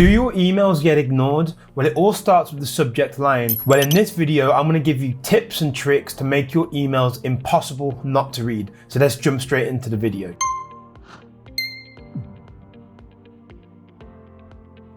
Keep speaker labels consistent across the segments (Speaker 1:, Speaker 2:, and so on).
Speaker 1: Do your emails get ignored? Well, it all starts with the subject line. Well, in this video, I'm going to give you tips and tricks to make your emails impossible not to read. So let's jump straight into the video.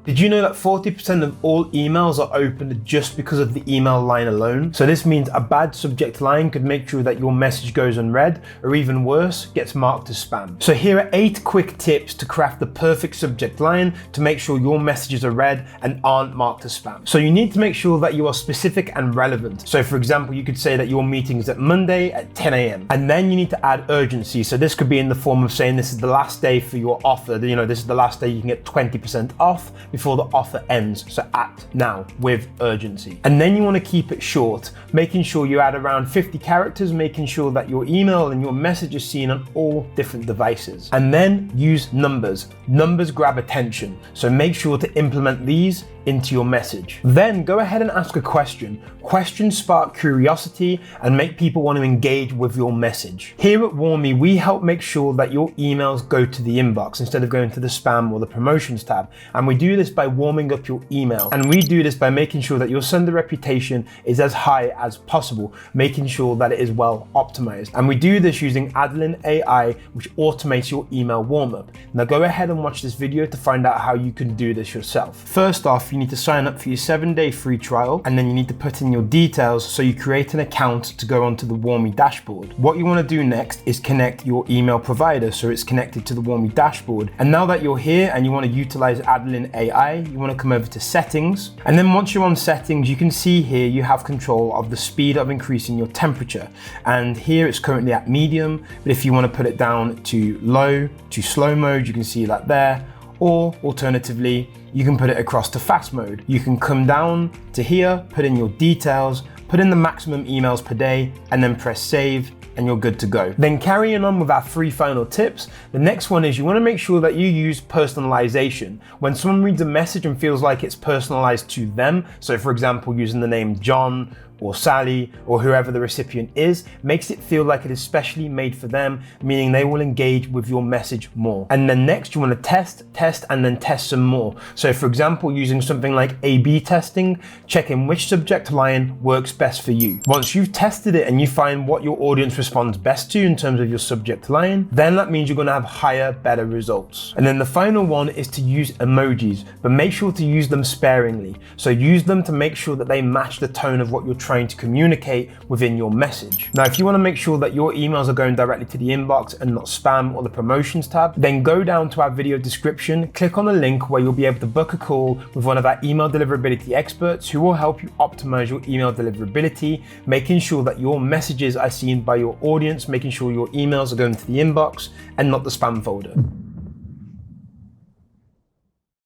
Speaker 1: Did you know that 40% of all emails are opened just because of the email line alone? So this means a bad subject line could make sure that your message goes unread, or even worse, gets marked as spam. So here are 8 quick tips to craft the perfect subject line to make sure your messages are read and aren't marked as spam. So you need to make sure that you are specific and relevant. So for example, you could say that your meeting is at Monday at 10 a.m. And then you need to add urgency. So this could be in the form of saying this is the last day for your offer. You know, this is the last day you can get 20% off before the offer ends, so act now with urgency. And then you want to keep it short, making sure you add around 50 characters, making sure that your email and your message is seen on all different devices. And then use numbers. Numbers grab attention, so make sure to implement these into your message. Then go ahead and ask a question. Questions spark curiosity and make people want to engage with your message. Here at Warmy, we help make sure that your emails go to the inbox instead of going to the spam or the promotions tab. And we do this by warming up your email. And we do this by making sure that your sender reputation is as high as possible, making sure that it is well optimized. And we do this using Adeline AI, which automates your email warm-up. Now go ahead and watch this video to find out how you can do this yourself. First off, you need to sign up for your 7-day free trial, and then you need to put in your details so you create an account to go onto the Warmy dashboard. What you want to do next is connect your email provider so it's connected to the Warmy dashboard. And now that you're here and you want to utilize Adeline AI, you want to come over to settings. And then once you're on settings, you can see here you have control of the speed of increasing your temperature. And here it's currently at medium, but if you want to put it down to low, to slow mode, you can see that there. Or alternatively, you can put it across to fast mode. You can come down to here, put in your details, put in the maximum emails per day, and then press save, and you're good to go. Then carrying on with our 3 final tips, the next one is you want to make sure that you use personalization. When someone reads a message and feels like it's personalized to them, so for example, using the name John or Sally or whoever the recipient is, makes it feel like it is specially made for them, meaning they will engage with your message more. And then next you want to test, and then test some more. So for example, using something like A/B testing, checking which subject line works best for you. Once you've tested it and you find what your audience responds best to in terms of your subject line, then that means you're going to have higher, better results. And then the final one is to use emojis, but make sure to use them sparingly. So use them to make sure that they match the tone of what you're trying to communicate within your message. Now, if you want to make sure that your emails are going directly to the inbox and not spam or the promotions tab, then go down to our video description, click on the link where you'll be able to book a call with one of our email deliverability experts who will help you optimize your email deliverability, making sure that your messages are seen by your audience, making sure your emails are going to the inbox and not the spam folder.